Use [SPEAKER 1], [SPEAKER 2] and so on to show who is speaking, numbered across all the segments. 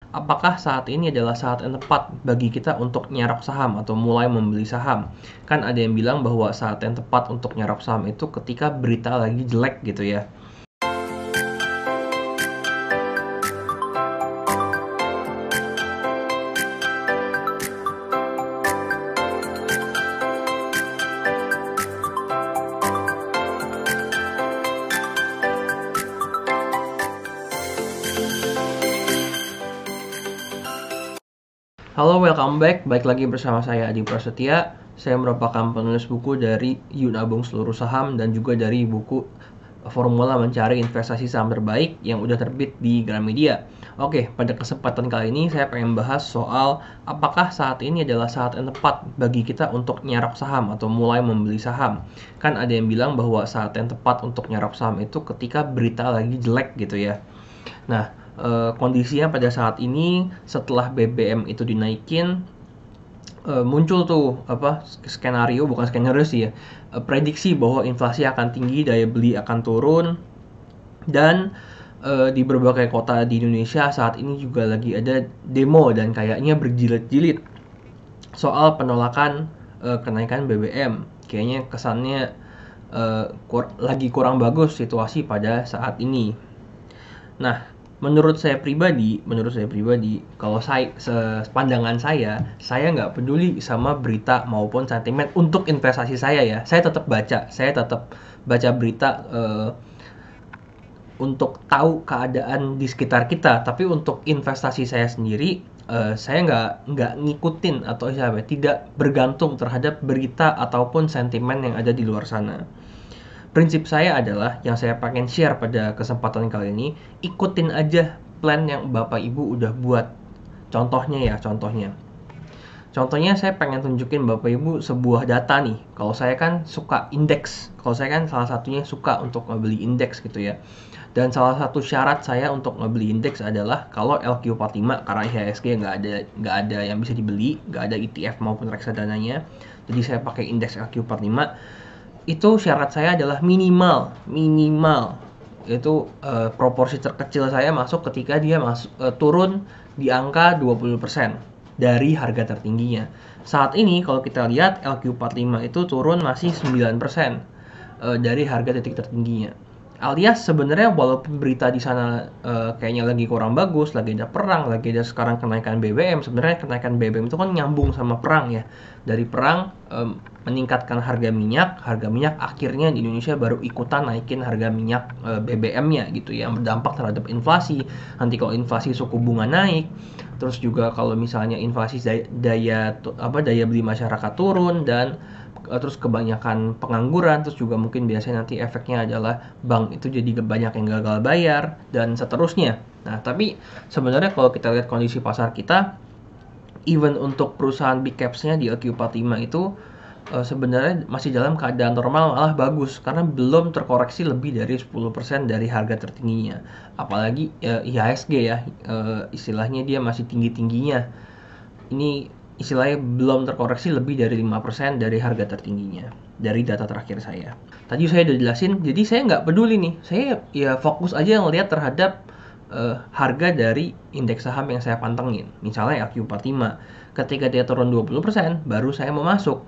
[SPEAKER 1] apakah saat ini adalah saat yang tepat bagi kita untuk nyerok saham atau mulai membeli saham? Kan ada yang bilang bahwa saat yang tepat untuk nyerok saham itu ketika berita lagi jelek gitu ya. Halo, welcome back. Baik lagi bersama saya Adi Prasetya. Saya merupakan penulis buku dari Yuk Nabung Seluruh Saham dan juga dari buku Formula Mencari Investasi Saham Terbaik yang udah terbit di Gramedia. Oke, pada kesempatan kali ini saya pengen bahas soal apakah saat ini adalah saat yang tepat bagi kita untuk nyerok saham atau mulai membeli saham. Kan ada yang bilang bahwa saat yang tepat untuk nyerok saham itu ketika berita lagi jelek gitu ya. Nah, kondisinya pada saat ini setelah BBM itu dinaikin, muncul tuh skenario, bukan skenario sih ya, prediksi bahwa inflasi akan tinggi, daya beli akan turun, dan di berbagai kota di Indonesia saat ini juga lagi ada demo dan kayaknya berjilid-jilid soal penolakan kenaikan BBM. Kayaknya kesannya lagi kurang bagus situasi pada saat ini. Nah, menurut saya pribadi, kalau pandangan saya nggak peduli sama berita maupun sentimen untuk investasi saya ya. Saya tetap baca berita untuk tahu keadaan di sekitar kita. Tapi untuk investasi saya sendiri, saya nggak ngikutin atau tidak bergantung terhadap berita ataupun sentimen yang ada di luar sana. Prinsip saya adalah, yang saya pengen share pada kesempatan kali ini, ikutin aja plan yang Bapak Ibu udah buat. Contohnya saya pengen tunjukin Bapak Ibu sebuah data nih. Kalau saya kan suka indeks, salah satunya suka untuk ngebeli indeks gitu ya. Dan salah satu syarat saya untuk ngebeli indeks adalah kalau LQ45, karena IHSG nggak ada yang bisa dibeli, nggak ada ETF maupun reksadananya. Jadi saya pakai indeks LQ45. Itu syarat saya adalah minimal itu proporsi terkecil saya masuk ketika dia turun di angka 20% dari harga tertingginya. Saat ini kalau kita lihat LQ45 itu turun masih 9% dari harga titik tertingginya. Alias sebenarnya walaupun berita di sana kayaknya lagi kurang bagus, lagi ada perang, lagi ada sekarang kenaikan BBM, sebenarnya kenaikan BBM itu kan nyambung sama perang ya. Dari perang meningkatkan harga minyak akhirnya di Indonesia baru ikutan naikin harga minyak BBM-nya gitu ya, yang berdampak terhadap inflasi. Nanti kalau inflasi suku bunga naik, terus juga kalau misalnya inflasi daya beli masyarakat turun, dan terus kebanyakan pengangguran, terus juga mungkin biasanya nanti efeknya adalah bank itu jadi banyak yang gagal bayar dan seterusnya. Nah, tapi sebenarnya kalau kita lihat kondisi pasar kita, even untuk perusahaan big caps-nya di LQ45 itu sebenarnya masih dalam keadaan normal, malah bagus karena belum terkoreksi lebih dari 10% dari harga tertingginya. Apalagi IHSG ya, istilahnya dia masih tinggi-tingginya. Ini istilahnya belum terkoreksi lebih dari 5% dari harga tertingginya dari data terakhir saya. Tadi saya udah jelasin, jadi saya nggak peduli nih. Saya ya fokus aja ngelihat terhadap harga dari indeks saham yang saya pantengin. Misalnya LQ45, ketika dia turun 20%, baru saya mau masuk.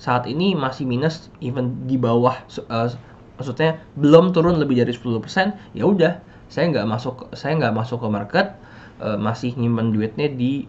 [SPEAKER 1] Saat ini masih minus, even di bawah, maksudnya belum turun lebih dari 10%, ya udah, saya nggak masuk ke market, masih nyimpen duitnya di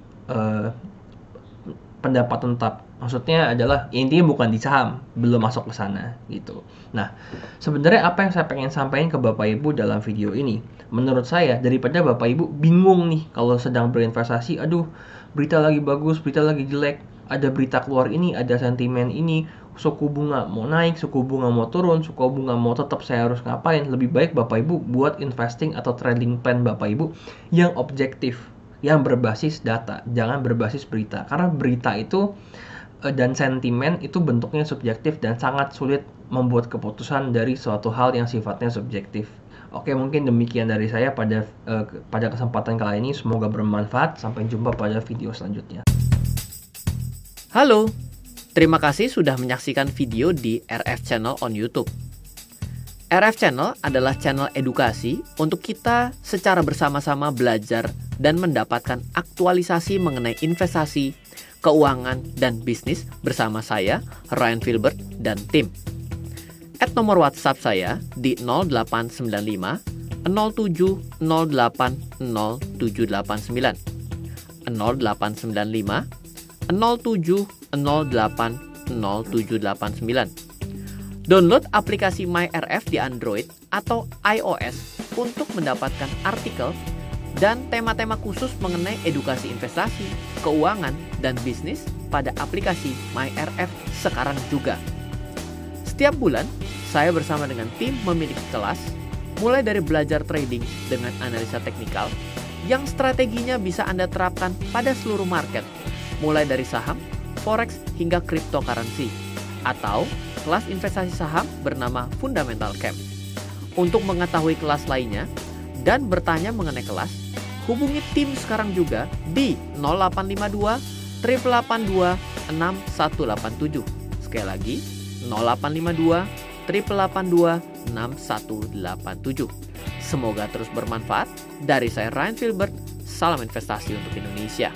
[SPEAKER 1] pendapatan tetap. Maksudnya adalah intinya bukan di saham, belum masuk ke sana gitu. Nah, sebenarnya apa yang saya pengen sampaikan ke Bapak Ibu dalam video ini, menurut saya daripada Bapak Ibu bingung nih kalau sedang berinvestasi, aduh berita lagi bagus, berita lagi jelek, ada berita keluar ini, ada sentimen ini, suku bunga mau naik, suku bunga mau turun, suku bunga mau tetap, saya harus ngapain? Lebih baik Bapak Ibu buat investing atau trading plan Bapak Ibu yang objektif, yang berbasis data, jangan berbasis berita. Karena berita itu dan sentimen itu bentuknya subjektif dan sangat sulit membuat keputusan dari suatu hal yang sifatnya subjektif. Oke, mungkin demikian dari saya pada kesempatan kali ini. Semoga bermanfaat. Sampai jumpa pada video selanjutnya.
[SPEAKER 2] Halo, terima kasih sudah menyaksikan video di RF Channel on YouTube. RF Channel adalah channel edukasi untuk kita secara bersama-sama belajar dan mendapatkan aktualisasi mengenai investasi, keuangan, dan bisnis bersama saya, Ryan Filbert, dan tim. Add nomor WhatsApp saya di 0895 07 08 0789 0895 07 08 0789. Download aplikasi MyRF di Android atau iOS untuk mendapatkan artikel dan tema-tema khusus mengenai edukasi investasi, keuangan, dan bisnis pada aplikasi MyRF sekarang juga. Setiap bulan, saya bersama dengan tim memiliki kelas, mulai dari belajar trading dengan analisa teknikal, yang strateginya bisa Anda terapkan pada seluruh market, mulai dari saham, forex, hingga cryptocurrency, atau kelas investasi saham bernama Fundamental Camp. Untuk mengetahui kelas lainnya dan bertanya mengenai kelas, hubungi tim sekarang juga di 0852 882 6187. Sekali lagi, 0852 882 6187. Semoga terus bermanfaat. Dari saya Ryan Filbert, salam investasi untuk Indonesia.